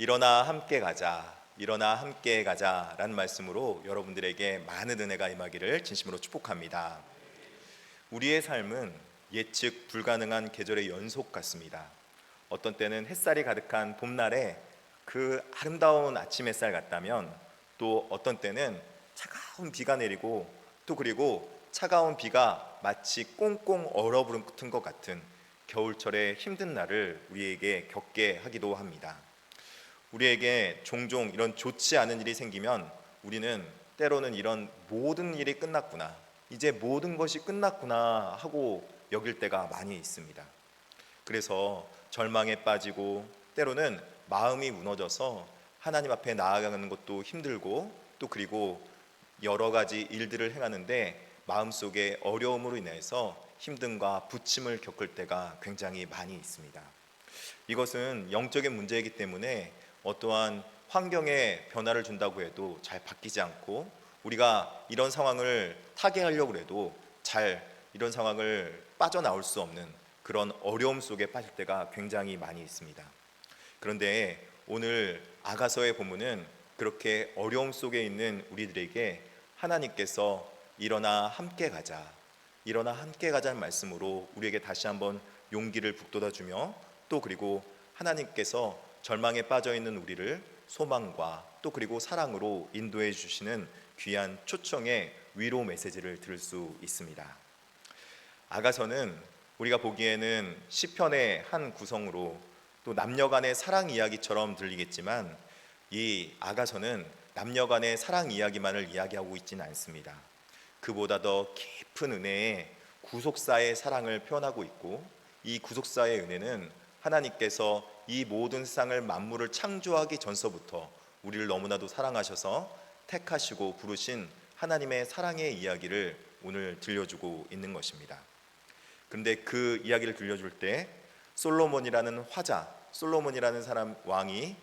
일어나 함께 가자, 일어나 함께 가자 라는 말씀으로 여러분들에게 많은 은혜가 임하기를 진심으로 축복합니다. 우리의 삶은 예측 불가능한 계절의 연속 같습니다. 어떤 때는 햇살이 가득한 봄날에 그 아름다운 아침 햇살 같다면, 또 어떤 때는 차가운 비가 내리고, 또 그리고 차가운 비가 마치 꽁꽁 얼어붙은 것 같은 겨울철의 힘든 날을 우리에게 겪게 하기도 합니다. 우리에게 종종 이런 좋지 않은 일이 생기면 우리는 때로는 이런 모든 일이 끝났구나, 이제 모든 것이 끝났구나 하고 여길 때가 많이 있습니다. 그래서 절망에 빠지고 때로는 마음이 무너져서 하나님 앞에 나아가는 것도 힘들고, 또 그리고 여러 가지 일들을 행하는데 마음속에 어려움으로 인해서 힘듦과 부침을 겪을 때가 굉장히 많이 있습니다. 이것은 영적인 문제이기 때문에 어떠한 환경에 변화를 준다고 해도 잘 바뀌지 않고, 우리가 이런 상황을 타개하려고 해도 잘 이런 상황을 빠져나올 수 없는 그런 어려움 속에 빠질 때가 굉장히 많이 있습니다. 그런데 오늘 아가서의 본문은 그렇게 어려움 속에 있는 우리들에게 하나님께서 일어나 함께 가자, 일어나 함께 가자는 말씀으로 우리에게 다시 한번 용기를 북돋아주며, 또 그리고 하나님께서 절망에 빠져있는 우리를 소망과 또 그리고 사랑으로 인도해 주시는 귀한 초청의 위로 메시지를 들을 수 있습니다. 아가서는 우리가 보기에는 시편의 한 구성으로 또 남녀간의 사랑 이야기처럼 들리겠지만, 이 아가서는 남녀간의 사랑 이야기만을 이야기하고 있지는 않습니다. 그보다 더 깊은 은혜의 구속사의 사랑을 표현하고 있고, 이 구속사의 은혜는 하나님께서 이 모든 세상을 만물을 창조하기 전서부터 우리를 너무나도 사랑하셔서 택하시고 부르신 하나님의 사랑의 이야기를 오늘 들려주고 있는 것입니다. 그런데 그 이야기를 들려줄 때 솔로몬이라는 화자, 솔로몬이라는 사람 왕이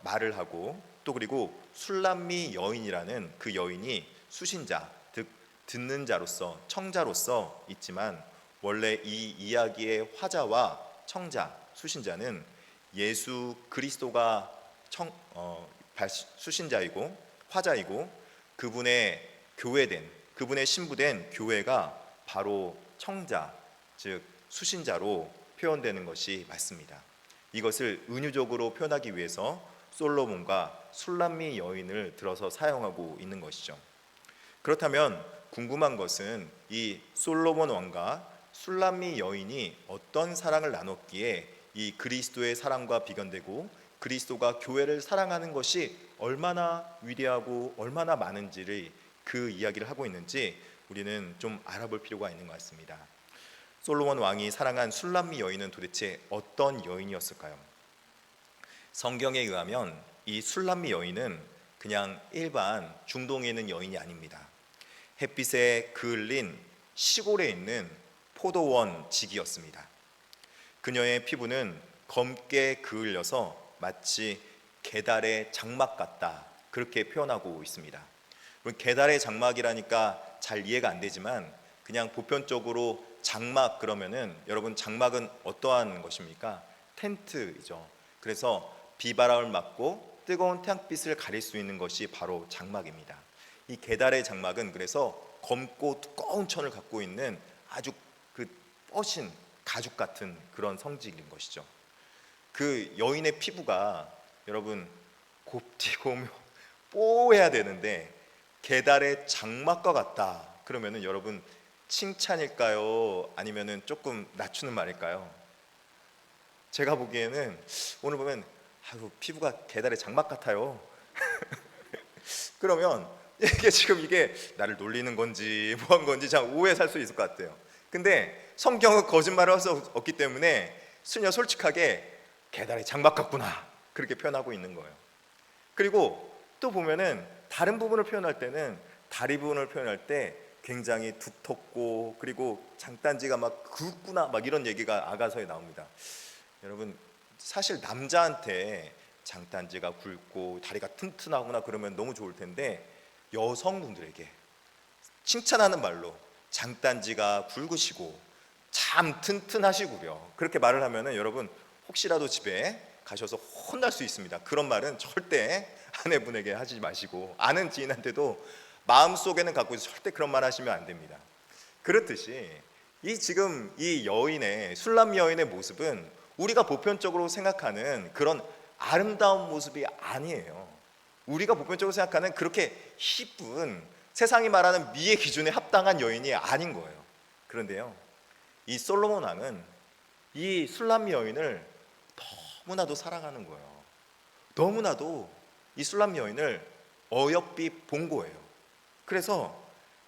말을 하고, 또 그리고 술람미 여인이라는 그 여인이 수신자, 즉 듣는 자로서, 청자로서 있지만, 원래 이 이야기의 화자와 청자, 수신자는 예수 그리스도가 수신자이고 화자이고, 그분의 교회된, 그분의 신부된 교회가 바로 청자, 즉 수신자로 표현되는 것이 맞습니다. 이것을 은유적으로 표현하기 위해서 솔로몬과 술람미 여인을 들어서 사용하고 있는 것이죠. 그렇다면 궁금한 것은 이 솔로몬 왕과 술람미 여인이 어떤 사랑을 나눴기에 이 그리스도의 사랑과 비견되고 그리스도가 교회를 사랑하는 것이 얼마나 위대하고 얼마나 많은지를, 그 이야기를 하고 있는지 우리는 좀 알아볼 필요가 있는 것 같습니다. 솔로몬 왕이 사랑한 술람미 여인은 도대체 어떤 여인이었을까요? 성경에 의하면 이 술람미 여인은 그냥 일반 중동에 있는 여인이 아닙니다. 햇빛에 그을린 시골에 있는 포도원 직이었습니다. 그녀의 피부는 검게 그을려서 마치 게달의 장막 같다, 그렇게 표현하고 있습니다. 게달의 장막이라니까 잘 이해가 안 되지만, 그냥 보편적으로 장막 그러면은, 여러분 장막은 어떠한 것입니까? 텐트이죠. 그래서 비바람을 맞고 뜨거운 태양빛을 가릴 수 있는 것이 바로 장막입니다. 이 게달의 장막은 그래서 검고 두꺼운 천을 갖고 있는 아주 그 뻗신 가죽 같은 그런 성질인 것이죠. 그 여인의 피부가 여러분 곱디고 뽀해야 되는데 게달의 장막과 같다 그러면은 여러분 칭찬일까요? 아니면은 조금 낮추는 말일까요? 제가 보기에는 오늘 보면 아유 피부가 게달의 장막 같아요. 그러면 이게 지금 이게 나를 놀리는 건지 뭐한 건지 참 오해 살 수 있을 것 같아요. 근데 성경은 거짓말을 할 수 없기 때문에 그냥 솔직하게 게달의 장막 같구나 그렇게 표현하고 있는 거예요. 그리고 또 보면은 다른 부분을 표현할 때는 다리 부분을 표현할 때 굉장히 두텁고 그리고 장단지가 막 굵구나 막 이런 얘기가 아가서에 나옵니다. 여러분 사실 남자한테 장단지가 굵고 다리가 튼튼하거나 그러면 너무 좋을 텐데, 여성분들에게 칭찬하는 말로 장단지가 굵으시고 참 튼튼하시구려 그렇게 말을 하면은 여러분 혹시라도 집에 가셔서 혼날 수 있습니다. 그런 말은 절대 아내분에게 하지 마시고, 아는 지인한테도 마음속에는 갖고 있어 절대 그런 말 하시면 안 됩니다. 그렇듯이 지금 이 여인의, 술람 여인의 모습은 우리가 보편적으로 생각하는 그런 아름다운 모습이 아니에요. 우리가 보편적으로 생각하는 그렇게 이쁜, 세상이 말하는 미의 기준에 합당한 여인이 아닌 거예요. 그런데요, 이 솔로몬 왕은 이 술람 여인을 너무나도 사랑하는 거예요. 너무나도 이 술람 여인을 어여삐 본 거예요. 그래서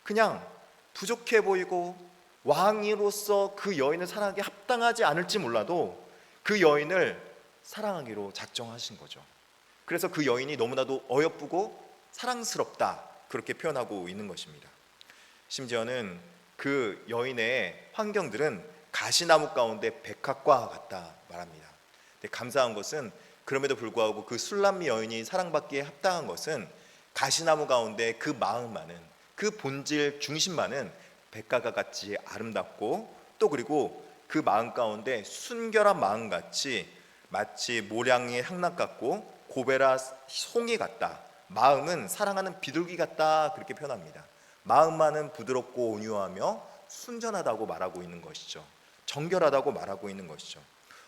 그냥 부족해 보이고 왕으로서 그 여인을 사랑하기 합당하지 않을지 몰라도 그 여인을 사랑하기로 작정하신 거죠. 그래서 그 여인이 너무나도 어여쁘고 사랑스럽다, 그렇게 표현하고 있는 것입니다. 심지어는 그 여인의 환경들은 가시나무 가운데 백합과 같다 말합니다. 근데 감사한 것은 그럼에도 불구하고 그 술람 여인이 사랑받기에 합당한 것은 가시나무 가운데 그 마음만은, 그 본질 중심만은 백합과 같이 아름답고, 또 그리고 그 마음 가운데 순결한 마음같이 마치 모량의 향락 같고 고베라 송이 같다, 마음은 사랑하는 비둘기 같다, 그렇게 표현합니다. 마음만은 부드럽고 온유하며 순전하다고 말하고 있는 것이죠. 정결하다고 말하고 있는 것이죠.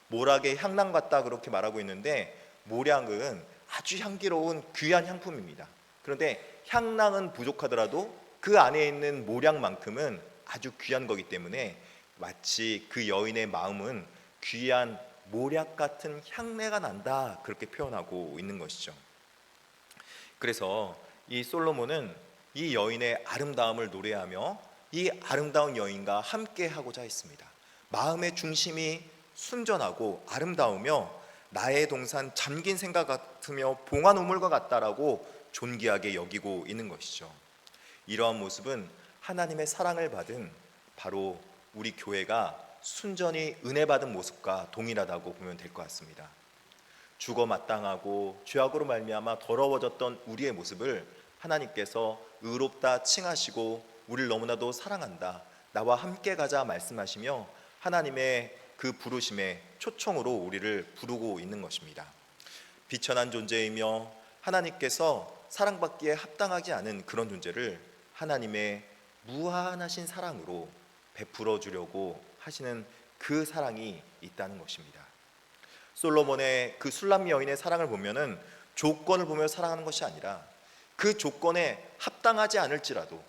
모락의 향락 같다, 그렇게 말하고 있는데 모량은 아주 향기로운 귀한 향품입니다. 그런데 향락은 부족하더라도 그 안에 있는 모량만큼은 아주 귀한 거기 때문에 마치 그 여인의 마음은 귀한 모략 같은 향내가 난다, 그렇게 표현하고 있는 것이죠. 그래서 이 솔로몬은 이 여인의 아름다움을 노래하며 이 아름다운 여인과 함께 하고자 했습니다. 마음의 중심이 순전하고 아름다우며 나의 동산 잠긴 생각 같으며 봉한 우물과 같다라고 존귀하게 여기고 있는 것이죠. 이러한 모습은 하나님의 사랑을 받은 바로 우리 교회가 순전히 은혜 받은 모습과 동일하다고 보면 될 것 같습니다. 죽어 마땅하고 죄악으로 말미암아 더러워졌던 우리의 모습을 하나님께서 의롭다 칭하시고 우리를 너무나도 사랑한다, 나와 함께 가자 말씀하시며 하나님의 그 부르심의 초청으로 우리를 부르고 있는 것입니다. 비천한 존재이며 하나님께서 사랑받기에 합당하지 않은 그런 존재를 하나님의 무한하신 사랑으로 베풀어 주려고 하시는 그 사랑이 있다는 것입니다. 솔로몬의 그 술람 여인의 사랑을 보면은 조건을 보며 사랑하는 것이 아니라 그 조건에 합당하지 않을지라도,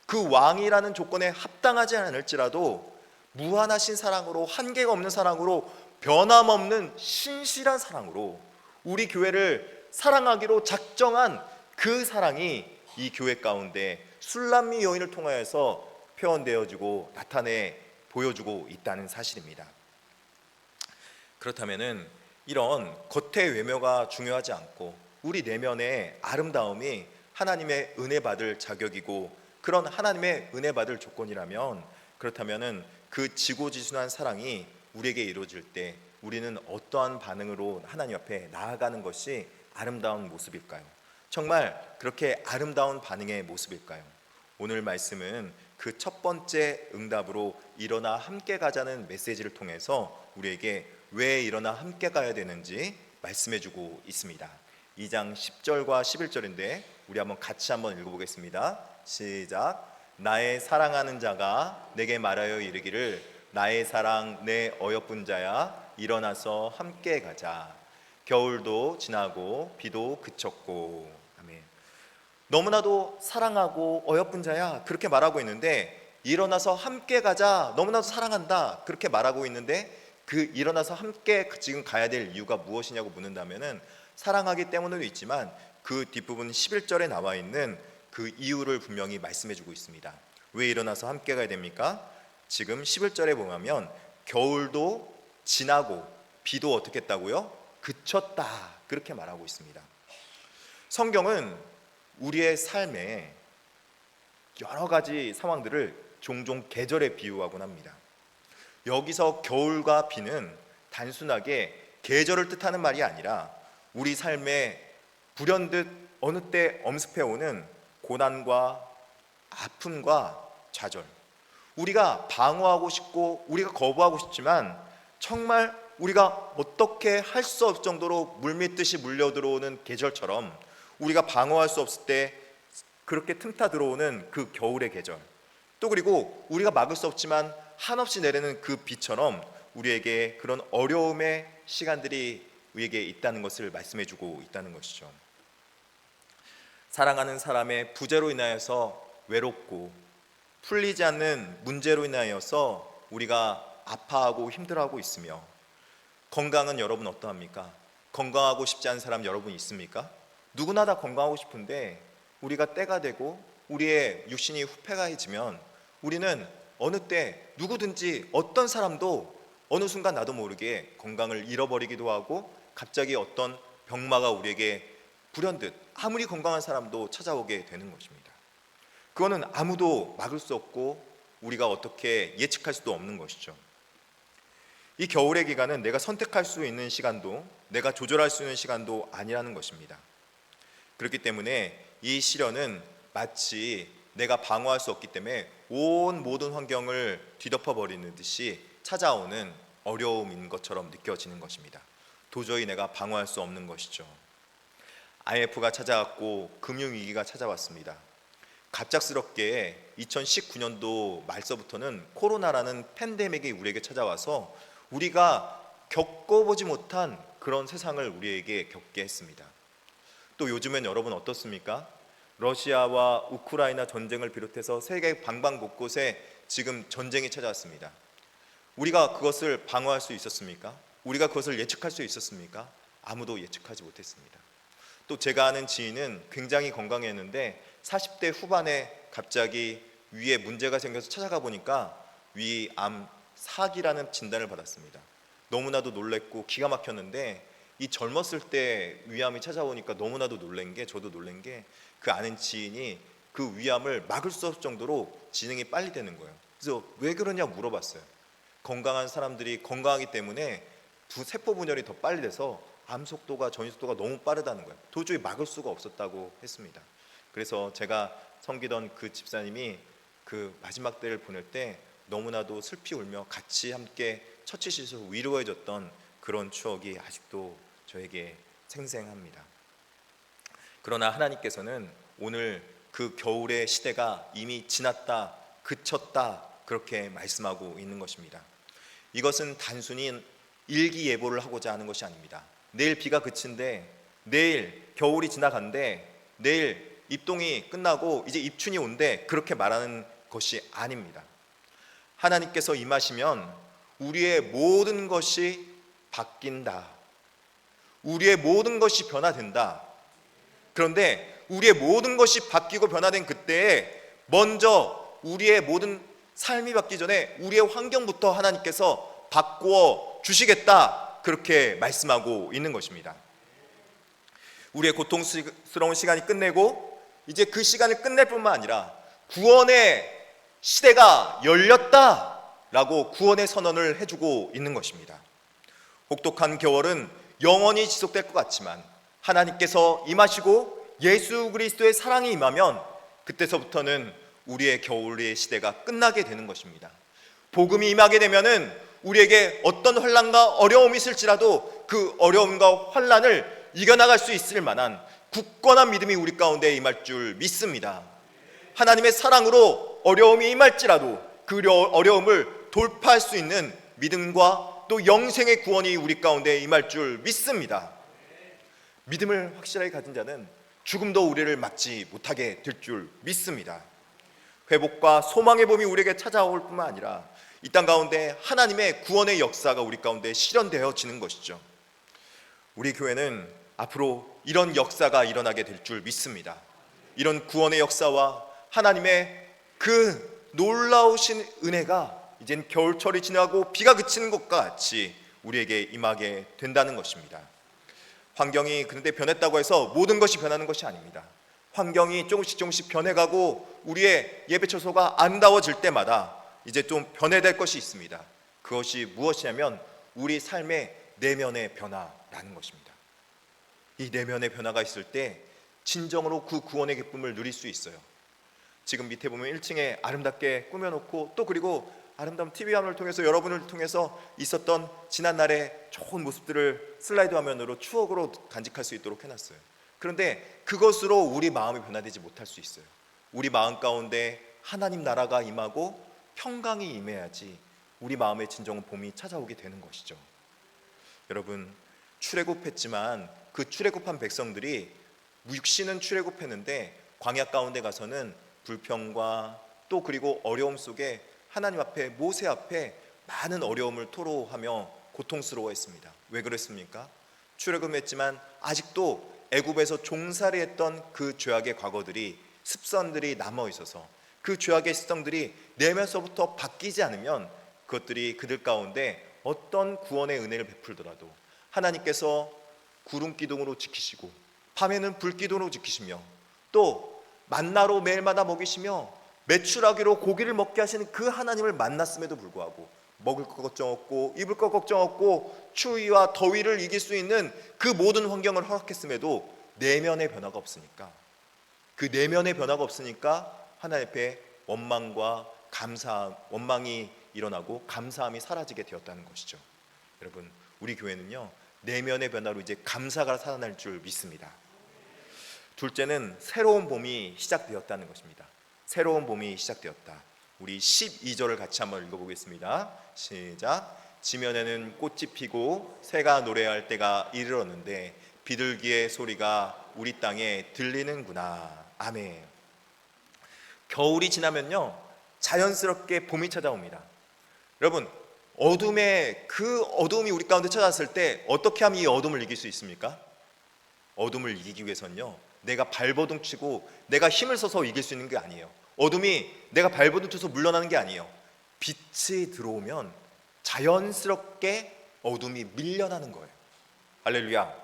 그 왕이라는 조건에 합당하지 않을지라도 무한하신 사랑으로, 한계가 없는 사랑으로, 변함없는 신실한 사랑으로 우리 교회를 사랑하기로 작정한 그 사랑이 이 교회 가운데 술람미 여인을 통하여서 표현되어지고 나타내 보여주고 있다는 사실입니다. 그렇다면은 이런 겉의 외모가 중요하지 않고 우리 내면의 아름다움이 하나님의 은혜 받을 자격이고 그런 하나님의 은혜 받을 조건이라면, 그렇다면은 그 지고지순한 사랑이 우리에게 이루어질 때 우리는 어떠한 반응으로 하나님 앞에 나아가는 것이 아름다운 모습일까요? 정말 그렇게 아름다운 반응의 모습일까요? 오늘 말씀은 그 첫 번째 응답으로 일어나 함께 가자는 메시지를 통해서 우리에게 왜 일어나 함께 가야 되는지 말씀해 주고 있습니다. 2장 10절과 11절인데 우리 같이 한번 읽어보겠습니다. 시작. 나의 사랑하는 자가 내게 말하여 이르기를 나의 사랑 내 어여쁜 자야 일어나서 함께 가자. 겨울도 지나고 비도 그쳤고. 아멘. 너무나도 사랑하고 어여쁜 자야, 그렇게 말하고 있는데 일어나서 함께 가자, 너무나도 사랑한다, 그렇게 말하고 있는데 그 일어나서 함께 지금 가야 될 이유가 무엇이냐고 묻는다면은 사랑하기 때문에도 있지만 그 뒷부분 11절에 나와 있는 그 이유를 분명히 말씀해 주고 있습니다. 왜 일어나서 함께 가야 됩니까? 지금 11절에 보면 겨울도 지나고 비도 어떻게 했다고요? 그쳤다, 그렇게 말하고 있습니다. 성경은 우리의 삶에 여러 가지 상황들을 종종 계절에 비유하곤 합니다. 여기서 겨울과 비는 단순하게 계절을 뜻하는 말이 아니라 우리 삶에 불현듯 어느 때 엄습해오는 고난과 아픔과 좌절, 우리가 방어하고 싶고 우리가 거부하고 싶지만 정말 우리가 어떻게 할 수 없을 정도로 물밀듯이 물려들어오는 계절처럼 우리가 방어할 수 없을 때 그렇게 틈타 들어오는 그 겨울의 계절, 또 그리고 우리가 막을 수 없지만 한없이 내리는 그 비처럼 우리에게 그런 어려움의 시간들이 우리에게 있다는 것을 말씀해주고 있다는 것이죠. 사랑하는 사람의 부재로 인하여서 외롭고 풀리지 않는 문제로 인하여서 우리가 아파하고 힘들어하고 있으며, 건강은 여러분 어떠합니까? 건강하고 싶지 않은 사람 여러분 있습니까? 누구나 다 건강하고 싶은데 우리가 때가 되고 우리의 육신이 후패가해지면 우리는 어느 때 누구든지 어떤 사람도 어느 순간 나도 모르게 건강을 잃어버리기도 하고 갑자기 어떤 병마가 우리에게 불현듯 아무리 건강한 사람도 찾아오게 되는 것입니다. 그거는 아무도 막을 수 없고 우리가 어떻게 예측할 수도 없는 것이죠. 이 겨울의 기간은 내가 선택할 수 있는 시간도 내가 조절할 수 있는 시간도 아니라는 것입니다. 그렇기 때문에 이 시련은 마치 내가 방어할 수 없기 때문에 온 모든 환경을 뒤덮어버리는 듯이 찾아오는 어려움인 것처럼 느껴지는 것입니다. 도저히 내가 방어할 수 없는 것이죠. IMF가 찾아왔고 금융위기가 찾아왔습니다. 갑작스럽게 2019년도 말서부터는 코로나라는 팬데믹이 우리에게 찾아와서 우리가 겪어보지 못한 그런 세상을 우리에게 겪게 했습니다. 또 요즘엔 여러분 어떻습니까? 러시아와 우크라이나 전쟁을 비롯해서 세계 방방곳곳에 지금 전쟁이 찾아왔습니다. 우리가 그것을 방어할 수 있었습니까? 우리가 그것을 예측할 수 있었습니까? 아무도 예측하지 못했습니다. 또 제가 아는 지인은 굉장히 건강했는데 40대 후반에 갑자기 위에 문제가 생겨서 찾아가 보니까 위암 4기라는 진단을 받았습니다. 너무나도 놀랬고 기가 막혔는데, 이 젊었을 때 위암이 찾아오니까 너무나도 놀란 게, 저도 놀란 게 그 아는 지인이 그 위암을 막을 수 없을 정도로 진행이 빨리 되는 거예요. 그래서 왜 그러냐 물어봤어요. 건강한 사람들이 건강하기 때문에 세포 분열이 더 빨리 돼서 암 속도가, 전이 속도가 너무 빠르다는 거예요. 도저히 막을 수가 없었다고 했습니다. 그래서 제가 섬기던 그 집사님이 그 마지막 때를 보낼 때 너무나도 슬피 울며 같이 함께 처치시에서 위로해줬던 그런 추억이 아직도 저에게 생생합니다. 그러나 하나님께서는 오늘 그 겨울의 시대가 이미 지났다, 그쳤다, 그렇게 말씀하고 있는 것입니다. 이것은 단순히 일기예보를 하고자 하는 것이 아닙니다. 내일 비가 그친데, 내일 겨울이 지나간대, 내일 입동이 끝나고 이제 입춘이 온대, 그렇게 말하는 것이 아닙니다. 하나님께서 임하시면 우리의 모든 것이 바뀐다. 우리의 모든 것이 변화된다. 그런데 우리의 모든 것이 바뀌고 변화된 그때에 먼저 우리의 모든 삶이 바뀌기 전에 우리의 환경부터 하나님께서 바꾸어 주시겠다, 그렇게 말씀하고 있는 것입니다. 우리의 고통스러운 시간이 끝내고 이제 그 시간을 끝낼 뿐만 아니라 구원의 시대가 열렸다라고 구원의 선언을 해주고 있는 것입니다. 혹독한 겨울은 영원히 지속될 것 같지만 하나님께서 임하시고 예수 그리스도의 사랑이 임하면 그때서부터는 우리의 겨울의 시대가 끝나게 되는 것입니다. 복음이 임하게 되면은 우리에게 어떤 환난과 어려움이 있을지라도 그 어려움과 환난을 이겨나갈 수 있을 만한 굳건한 믿음이 우리 가운데 임할 줄 믿습니다. 하나님의 사랑으로 어려움이 임할지라도 그 어려움을 돌파할 수 있는 믿음과 또 영생의 구원이 우리 가운데 임할 줄 믿습니다. 믿음을 확실하게 가진 자는 죽음도 우리를 막지 못하게 될 줄 믿습니다. 회복과 소망의 봄이 우리에게 찾아올 뿐만 아니라 이 땅 가운데 하나님의 구원의 역사가 우리 가운데 실현되어지는 것이죠. 우리 교회는 앞으로 이런 역사가 일어나게 될 줄 믿습니다. 이런 구원의 역사와 하나님의 그 놀라우신 은혜가 이젠 겨울철이 지나고 비가 그치는 것과 같이 우리에게 임하게 된다는 것입니다. 환경이 그런데 변했다고 해서 모든 것이 변하는 것이 아닙니다. 환경이 조금씩 변해가고 우리의 예배 처소가 아름다워질 때마다 이제 좀 변해될 것이 있습니다. 그것이 무엇이냐면 우리 삶의 내면의 변화라는 것입니다. 이 내면의 변화가 있을 때 진정으로 그 구원의 기쁨을 누릴 수 있어요. 지금 밑에 보면 1층에 아름답게 꾸며놓고 또 그리고 아름다운 TV 화면을 통해서 여러분을 통해서 있었던 지난날의 좋은 모습들을 슬라이드 화면으로 추억으로 간직할 수 있도록 해놨어요. 그런데 그것으로 우리 마음이 변화되지 못할 수 있어요. 우리 마음 가운데 하나님 나라가 임하고 평강이 임해야지 우리 마음의 진정한 봄이 찾아오게 되는 것이죠. 여러분, 출애굽했지만 그 출애굽한 백성들이 육신은 출애굽했는데 광야 가운데 가서는 불평과 또 그리고 어려움 속에 하나님 앞에, 모세 앞에 많은 어려움을 토로하며 고통스러워했습니다. 왜 그랬습니까? 출애굽했지만 아직도 애굽에서 종살이했던 그 죄악의 과거들이, 습성들이 남아 있어서 그 죄악의 습성들이 내면서부터 바뀌지 않으면 그것들이 그들 가운데 어떤 구원의 은혜를 베풀더라도 하나님께서 구름 기둥으로 지키시고 밤에는 불 기둥으로 지키시며 또 만나로 매일마다 먹이시며 메추라기로 고기를 먹게 하시는 그 하나님을 만났음에도 불구하고 먹을 것 걱정 없고 입을 것 걱정 없고 추위와 더위를 이길 수 있는 그 모든 환경을 허락했음에도 내면의 변화가 없으니까, 그 내면의 변화가 없으니까 하나님 앞에 원망과 감사함, 원망이 일어나고 감사함이 사라지게 되었다는 것이죠. 여러분, 우리 교회는요, 내면의 변화로 이제 감사가 살아날 줄 믿습니다. 둘째는 새로운 봄이 시작되었다는 것입니다. 새로운 봄이 시작되었다. 우리 12절을 같이 한번 읽어보겠습니다. 시작. 지면에는 꽃이 피고 새가 노래할 때가 이르렀는데 비둘기의 소리가 우리 땅에 들리는구나. 아멘. 겨울이 지나면요, 자연스럽게 봄이 찾아옵니다. 여러분, 그 어둠이 우리 가운데 찾아왔을 때 어떻게 하면 이 어둠을 이길 수 있습니까? 어둠을 이기기 위해서는요, 내가 발버둥 치고 내가 힘을 써서 이길 수 있는 게 아니에요. 어둠이 내가 발버둥 쳐서 물러나는 게 아니에요. 빛이 들어오면 자연스럽게 어둠이 밀려나는 거예요. 할렐루야.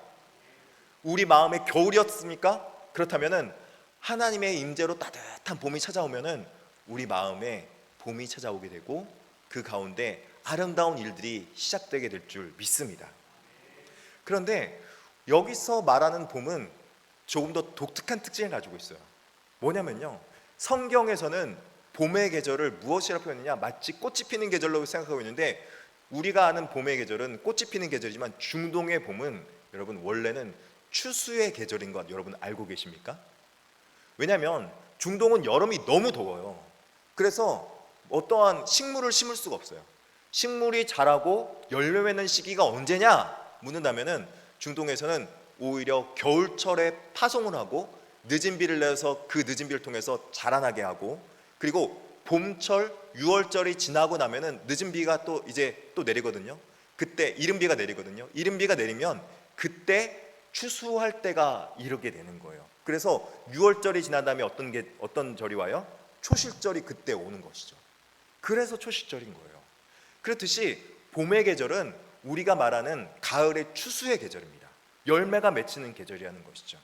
우리 마음에 겨울이었습니까? 그렇다면은 하나님의 임재로 따뜻한 봄이 찾아오면은 우리 마음에 봄이 찾아오게 되고 그 가운데 아름다운 일들이 시작되게 될 줄 믿습니다. 그런데 여기서 말하는 봄은 조금 더 독특한 특징을 가지고 있어요. 뭐냐면요, 성경에서는 봄의 계절을 무엇이라고 표현했냐, 마치 꽃이 피는 계절로 생각하고 있는데 우리가 아는 봄의 계절은 꽃이 피는 계절이지만 중동의 봄은 여러분 원래는 추수의 계절인 것 여러분 알고 계십니까? 왜냐하면 중동은 여름이 너무 더워요. 그래서 어떠한 식물을 심을 수가 없어요. 식물이 자라고 열매 맺는 시기가 언제냐 묻는다면은 중동에서는 오히려 겨울철에 파송을 하고 늦은 비를 내서 그 늦은 비를 통해서 자라나게 하고, 그리고 봄철 6월절이 지나고 나면은 늦은 비가 또 이제 또 내리거든요. 그때 이른 비가 내리거든요. 이른 비가 내리면 그때 추수할 때가 이르게 되는 거예요. 그래서 6월절이 지난 다음에 어떤 절이 와요? 초실절이 그때 오는 것이죠. 그래서 초실절인 거예요. 그렇듯이 봄의 계절은 우리가 말하는 가을의 추수의 계절입니다. 열매가 맺히는 계절이라는 것이죠.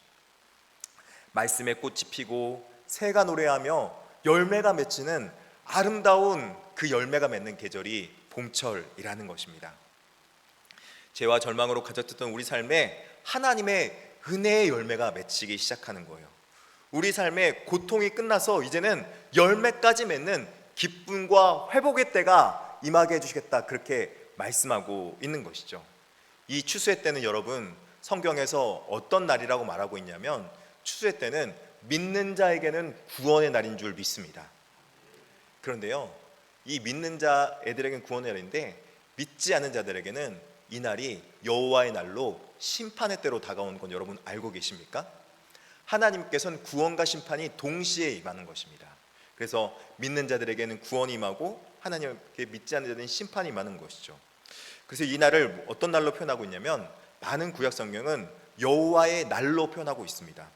말씀에 꽃이 피고 새가 노래하며 열매가 맺히는 아름다운 그 열매가 맺는 계절이 봄철이라는 것입니다. 죄와 절망으로 가득했던 우리 삶에 하나님의 은혜의 열매가 맺히기 시작하는 거예요. 우리 삶의 고통이 끝나서 이제는 열매까지 맺는 기쁨과 회복의 때가 임하게 해주시겠다, 그렇게 말씀하고 있는 것이죠. 이 추수의 때는 여러분 성경에서 어떤 날이라고 말하고 있냐면, 추수의 때는 믿는 자에게는 구원의 날인 줄 믿습니다. 그런데요, 이 믿는 자 애들에게는 구원의 날인데 믿지 않는 자들에게는 이 날이 여호와의 날로 심판의 때로 다가오는 건 여러분 알고 계십니까? 하나님께서는 구원과 심판이 동시에 임하는 것입니다. 그래서 믿는 자들에게는 구원이 임하고 하나님께 믿지 않는 자들은 심판이 임하는 것이죠. 그래서 이 날을 어떤 날로 표현하고 있냐면, 많은 구약 성경은 여호와의 날로 표현하고 있습니다.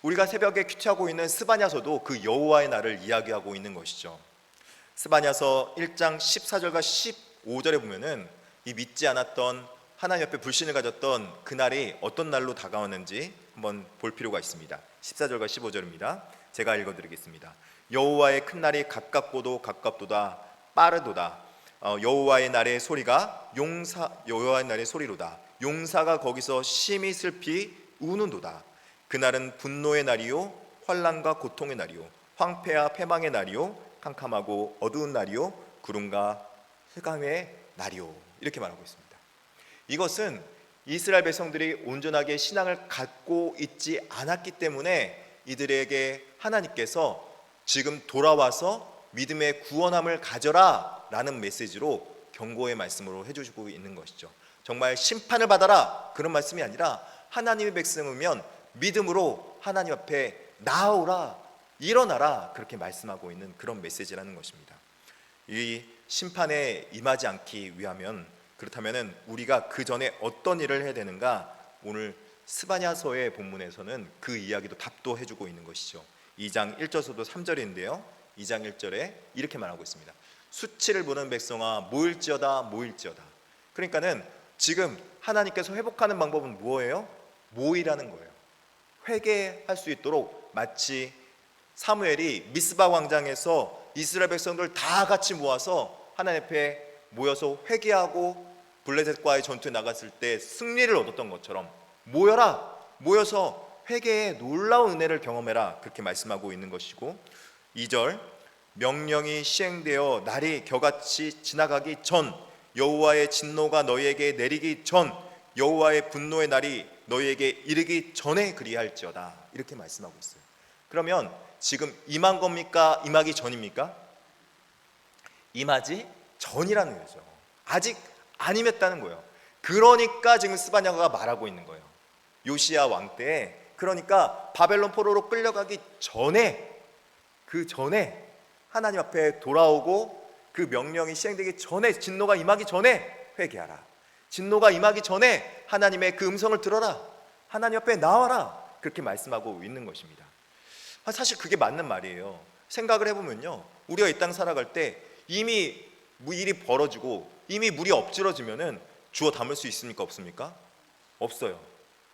우리가 새벽에 큐티하고 있는 스바냐서도 그 여호와의 날을 이야기하고 있는 것이죠. 스바냐서 1장 14절과 15절에 보면은 이 믿지 않았던 하나님 앞에 불신을 가졌던 그날이 어떤 날로 다가왔는지 한번 볼 필요가 있습니다. 14절과 15절입니다. 제가 읽어드리겠습니다. 여호와의 큰 날이 가깝고도 가깝도다, 빠르도다. 여호와의 날의 소리가 여호와의 날의 소리로다. 용사가 거기서 심히 슬피 우는도다. 그날은 분노의 날이요 환난과 고통의 날이요 황폐와 패망의 날이요 캄캄하고 어두운 날이요 구름과 흑암의 날이요, 이렇게 말하고 있습니다. 이것은 이스라엘 백성들이 온전하게 신앙을 갖고 있지 않았기 때문에 이들에게 하나님께서 지금 돌아와서 믿음의 구원함을 가져라 라는 메시지로 경고의 말씀으로 해주시고 있는 것이죠. 정말 심판을 받아라 그런 말씀이 아니라 하나님의 백성이면 믿음으로 하나님 앞에 나아오라, 일어나라, 그렇게 말씀하고 있는 그런 메시지라는 것입니다. 이 심판에 임하지 않기 위하면, 그렇다면 우리가 그 전에 어떤 일을 해야 되는가, 오늘 스바냐서의 본문에서는 그 이야기도 답도 해주고 있는 것이죠. 2장 1절서도 3절인데요 2장 1절에 이렇게 말하고 있습니다. 수치를 보는 백성아 모일지어다 모일지어다. 그러니까는 지금 하나님께서 회복하는 방법은 뭐예요? 모이라는 거예요. 회개할 수 있도록 마치 사무엘이 미스바 광장에서 이스라엘 백성들 다 같이 모아서 하나님 앞에 모여서 회개하고 블레셋과의 전투에 나갔을 때 승리를 얻었던 것처럼 모여라, 모여서 회개의 놀라운 은혜를 경험해라, 그렇게 말씀하고 있는 것이고, 2절 명령이 시행되어 날이 겨같이 지나가기 전, 여호와의 진노가 너희에게 내리기 전, 여호와의 분노의 날이 너희에게 이르기 전에 그리할지어다, 이렇게 말씀하고 있어요. 그러면 지금 임한 겁니까? 임하기 전입니까? 임하지 전이라는 거죠. 아직 안 임했다는 거예요. 그러니까 지금 스바냐가 말하고 있는 거예요. 요시야 왕 때, 그러니까 바벨론 포로로 끌려가기 전에, 그 전에 하나님 앞에 돌아오고 그 명령이 시행되기 전에, 진노가 임하기 전에 회개하라. 진노가 임하기 전에 하나님의 그 음성을 들어라. 하나님 앞에 나와라. 그렇게 말씀하고 있는 것입니다. 사실 그게 맞는 말이에요. 생각을 해보면요, 우리가 이 땅 살아갈 때 이미 일이 벌어지고 이미 물이 엎질러지면은 주워 담을 수 있습니까? 없습니까? 없어요.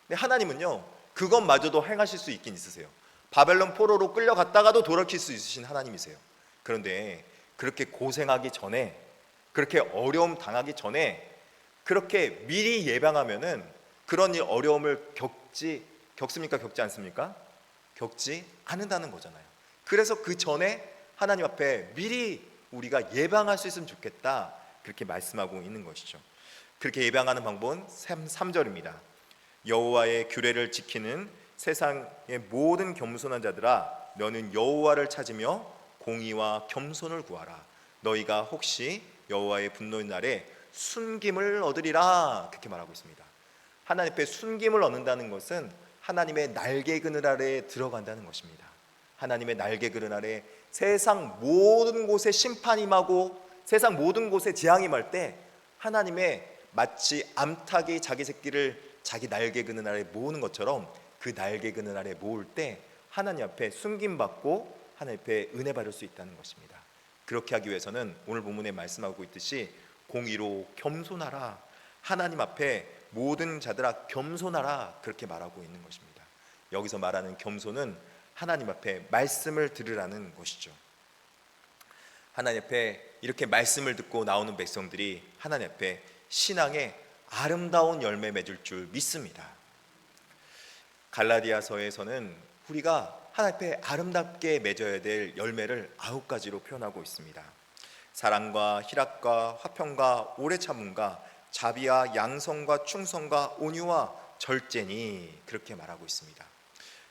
근데 하나님은요, 그것마저도 행하실 수 있긴 있으세요. 바벨론 포로로 끌려갔다가도 돌이킬 수 있으신 하나님이세요. 그런데 그렇게 고생하기 전에, 그렇게 어려움 당하기 전에 그렇게 미리 예방하면은 그런 일, 어려움을 겪습니까? 겪지 않습니까? 겪지 않는다는 거잖아요. 그래서 그 전에 하나님 앞에 미리 우리가 예방할 수 있으면 좋겠다, 그렇게 말씀하고 있는 것이죠. 그렇게 예방하는 방법은 3절입니다. 여호와의 규례를 지키는 세상의 모든 겸손한 자들아, 너는 여호와를 찾으며 공의와 겸손을 구하라. 너희가 혹시 여호와의 분노의 날에 순김을 얻으리라, 그렇게 말하고 있습니다. 하나님 앞에 순김을 얻는다는 것은 하나님의 날개 그늘 아래에 들어간다는 것입니다. 하나님의 날개 그늘 아래 세상 모든 곳에 심판이 임하고 세상 모든 곳에 재앙이 임할 때, 하나님의 마치 암탉이 자기 새끼를 자기 날개 그늘 아래 모으는 것처럼 그 날개 그늘 아래 모을 때 하나님 앞에 숨김받고 하나님 앞에 은혜 받을 수 있다는 것입니다. 그렇게 하기 위해서는 오늘 본문에 말씀하고 있듯이 공의로 겸손하라, 하나님 앞에 모든 자들아 겸손하라, 그렇게 말하고 있는 것입니다. 여기서 말하는 겸손은 하나님 앞에 말씀을 들으라는 것이죠. 하나님 앞에 이렇게 말씀을 듣고 나오는 백성들이 하나님 앞에 신앙의 아름다운 열매 맺을 줄 믿습니다. 갈라디아서에서는 우리가 하나님 앞에 아름답게 맺어야 될 열매를 9가지로 표현하고 있습니다. 사랑과 희락과 화평과 오래 참음과 자비와 양성과 충성과 온유와 절제니, 그렇게 말하고 있습니다.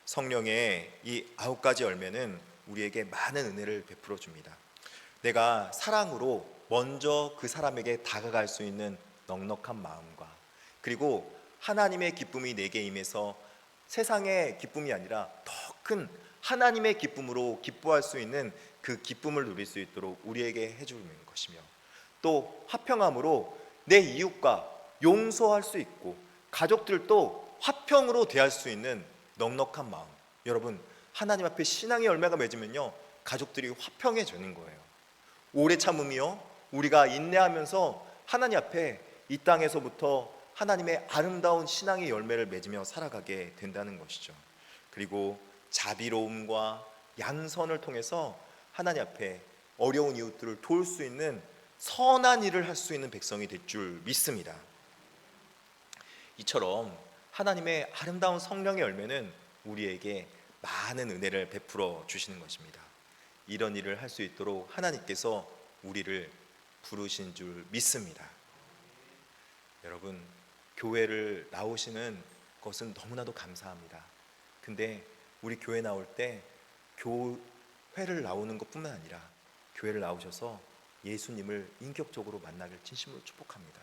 성령의 이 9가지 열매는 우리에게 많은 은혜를 베풀어 줍니다. 내가 사랑으로 먼저 그 사람에게 다가갈 수 있는 넉넉한 마음과, 그리고 하나님의 기쁨이 내게 임해서 세상의 기쁨이 아니라 더 큰 하나님의 기쁨으로 기뻐할 수 있는 그 기쁨을 누릴 수 있도록 우리에게 해주는 것이며, 또 화평함으로 내 이웃과 용서할 수 있고 가족들도 화평으로 대할 수 있는 넉넉한 마음. 여러분, 하나님 앞에 신앙의 열매가 맺으면요, 가족들이 화평해지는 거예요. 오래 참음이요, 우리가 인내하면서 하나님 앞에 이 땅에서부터 하나님의 아름다운 신앙의 열매를 맺으며 살아가게 된다는 것이죠. 그리고 자비로움과 양선을 통해서 하나님 앞에 어려운 이웃들을 도울 수 있는 선한 일을 할 수 있는 백성이 될 줄 믿습니다. 이처럼 하나님의 아름다운 성령의 열매는 우리에게 많은 은혜를 베풀어 주시는 것입니다. 이런 일을 할 수 있도록 하나님께서 우리를 부르신 줄 믿습니다. 여러분, 교회를 나오시는 것은 너무나도 감사합니다. 근데 우리 교회 나올 때 교회를 나오는 것뿐만 아니라 교회를 나오셔서 예수님을 인격적으로 만나길 진심으로 축복합니다.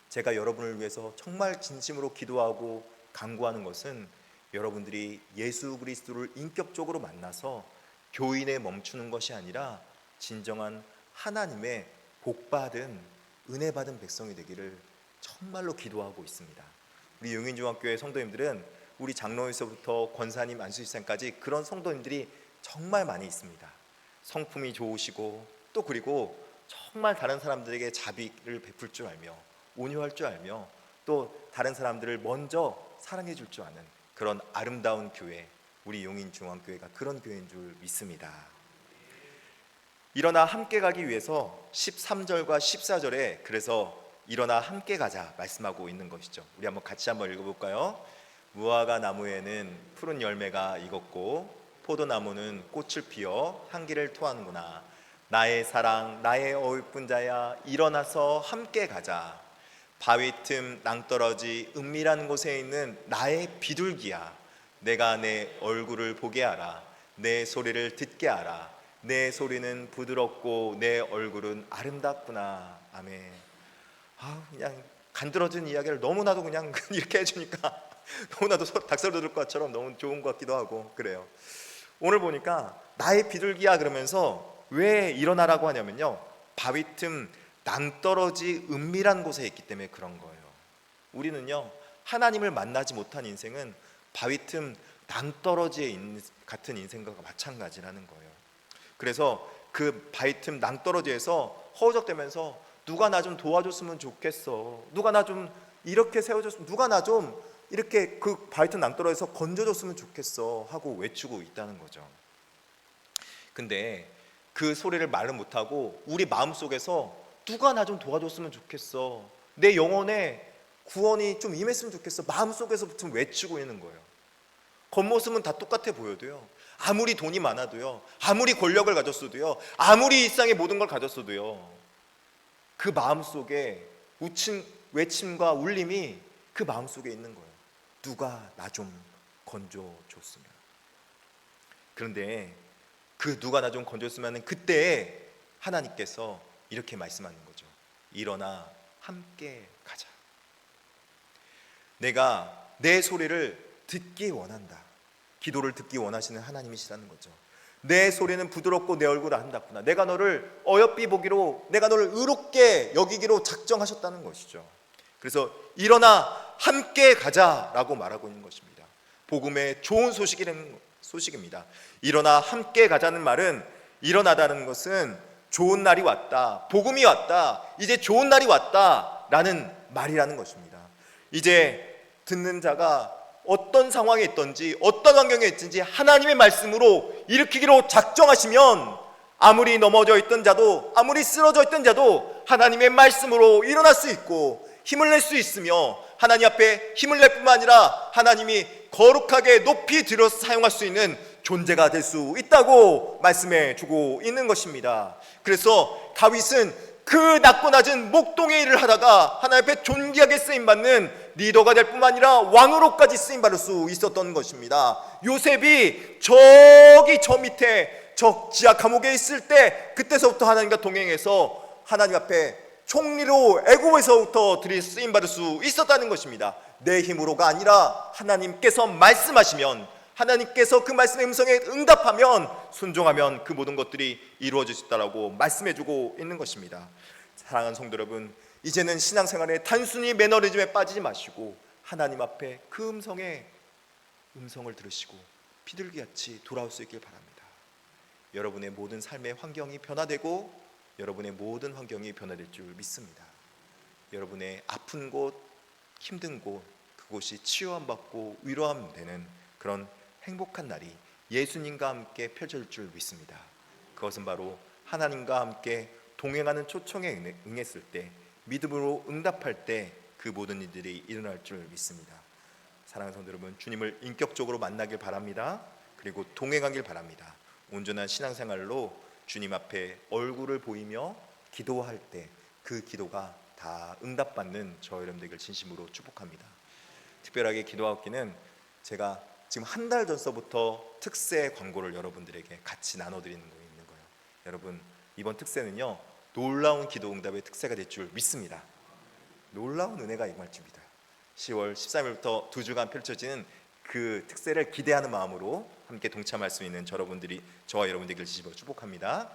제가 여러분을 위해서 정말 진심으로 기도하고 간구하는 것은 여러분들이 예수 그리스도를 인격적으로 만나서 교인에 멈추는 것이 아니라 진정한 하나님의 복받은 은혜받은 백성이 되기를 정말로 기도하고 있습니다. 우리 용인중학교의 성도님들은 우리 장로에서부터 권사님, 안수집사님까지 그런 성도님들이 정말 많이 있습니다. 성품이 좋으시고 또 그리고 정말 다른 사람들에게 자비를 베풀 줄 알며 온유할 줄 알며 또 다른 사람들을 먼저 사랑해 줄 줄 아는 그런 아름다운 교회, 우리 용인중앙교회가 그런 교회인 줄 믿습니다. 일어나 함께 가기 위해서 13절과 14절에 그래서 일어나 함께 가자 말씀하고 있는 것이죠. 우리 같이 한번 읽어볼까요? 무화과 나무에는 푸른 열매가 익었고 포도나무는 꽃을 피워 향기를 토하는구나. 나의 사랑, 나의 어울픈 자야, 일어나서 함께 가자. 바위 틈 낭떠러지 은밀한 곳에 있는 나의 비둘기야, 내가 내 얼굴을 보게 하라. 내 소리를 듣게 하라. 내 소리는 부드럽고 내 얼굴은 아름답구나. 아멘. 그냥 간드러진 이야기를 너무나도 그냥 이렇게 해주니까 너무나도 닭살 돋을 것처럼 너무 좋은 것 같기도 하고 그래요. 오늘 보니까 나의 비둘기야 그러면서 왜 일어나라고 하냐면요, 바위 틈 낭떠러지 은밀한 곳에 있기 때문에 그런 거예요. 우리는요, 하나님을 만나지 못한 인생은 바위 틈 낭떠러지에 같은 인생과 마찬가지라는 거예요. 그래서 그 바위 틈 낭떠러지에서 허우적대면서 누가 나 좀 도와줬으면 좋겠어, 누가 나 좀 이렇게 세워줬으면, 누가 나 좀 이렇게 그 바위 틈 낭떠러지에서 건져줬으면 좋겠어 하고 외치고 있다는 거죠. 근데 그 소리를 말은 못하고 우리 마음속에서 누가 나 좀 도와줬으면 좋겠어, 내 영혼에 구원이 좀 임했으면 좋겠어, 마음속에서부터 외치고 있는 거예요. 겉모습은 다 똑같아 보여도요, 아무리 돈이 많아도요, 아무리 권력을 가졌어도요, 아무리 일상의 모든 걸 가졌어도요, 그 마음속에 외침과 울림이 그 마음속에 있는 거예요. 누가 나 좀 건져줬으면. 그런데 그 누가 나 좀 건져줬으면 그때 하나님께서 이렇게 말씀하는 거죠. 일어나 함께 가자. 내가 내 소리를 듣기 원한다. 기도를 듣기 원하시는 하나님이시라는 거죠. 내 소리는 부드럽고 내 얼굴은 아름답구나. 내가 너를 어여삐 보기로, 내가 너를 의롭게 여기기로 작정하셨다는 것이죠. 그래서 일어나 함께 가자라고 말하고 있는 것입니다. 복음의 좋은 소식입니다. 일어나 함께 가자는 말은, 일어나다는 것은 좋은 날이 왔다, 복음이 왔다, 이제 좋은 날이 왔다 라는 말이라는 것입니다. 이제 듣는 자가 어떤 상황에 있든지 어떤 환경에 있든지 하나님의 말씀으로 일으키기로 작정하시면 아무리 넘어져 있던 자도, 아무리 쓰러져 있던 자도 하나님의 말씀으로 일어날 수 있고 힘을 낼 수 있으며, 하나님 앞에 힘을 낼 뿐만 아니라 하나님이 거룩하게 높이 들어 사용할 수 있는 존재가 될 수 있다고 말씀해 주고 있는 것입니다. 그래서 다윗은 그 낮고 낮은 목동의 일을 하다가 하나님 앞에 존귀하게 쓰임받는 리더가 될 뿐만 아니라 왕으로까지 쓰임받을 수 있었던 것입니다. 요셉이 저기 저 밑에 저 지하 감옥에 있을 때 그때서부터 하나님과 동행해서 하나님 앞에 총리로 애굽에서부터 쓰임받을 수 있었다는 것입니다. 내 힘으로가 아니라 하나님께서 말씀하시면, 하나님께서 그 말씀의 음성에 응답하면, 순종하면 그 모든 것들이 이루어질 수 있다고 말씀해주고 있는 것입니다. 사랑하는 성도 여러분, 이제는 신앙생활에 단순히 매너리즘에 빠지지 마시고 하나님 앞에 그 음성을 들으시고 비둘기같이 돌아올 수 있길 바랍니다. 여러분의 모든 삶의 환경이 변화되고 여러분의 모든 환경이 변화될 줄 믿습니다. 여러분의 아픈 곳, 힘든 곳, 그곳이 치유함 받고 위로함 되는 그런 행복한 날이 예수님과 함께 펼쳐질 줄 믿습니다. 그것은 바로 하나님과 함께 동행하는 초청에 응했을 때, 믿음으로 응답할 때 그 모든 일들이 일어날 줄 믿습니다. 사랑하는 성도 여러분, 주님을 인격적으로 만나길 바랍니다. 그리고 동행하길 바랍니다. 온전한 신앙생활로 주님 앞에 얼굴을 보이며 기도할 때 그 기도가 다 응답받는 저 여러분들 진심으로 축복합니다. 특별하게 기도하기는 제가 지금 한 달 전서부터 특세 광고를 여러분들에게 같이 나눠드리는 거 있는 거예요. 여러분, 이번 특세는요 놀라운 기도 응답의 특세가 될 줄 믿습니다. 놀라운 은혜가 임할 줄 믿어요. 10월 13일부터 2주간 펼쳐지는 그 특세를 기대하는 마음으로 함께 동참할 수 있는 저와 여러분들이 진심으로 축복합니다.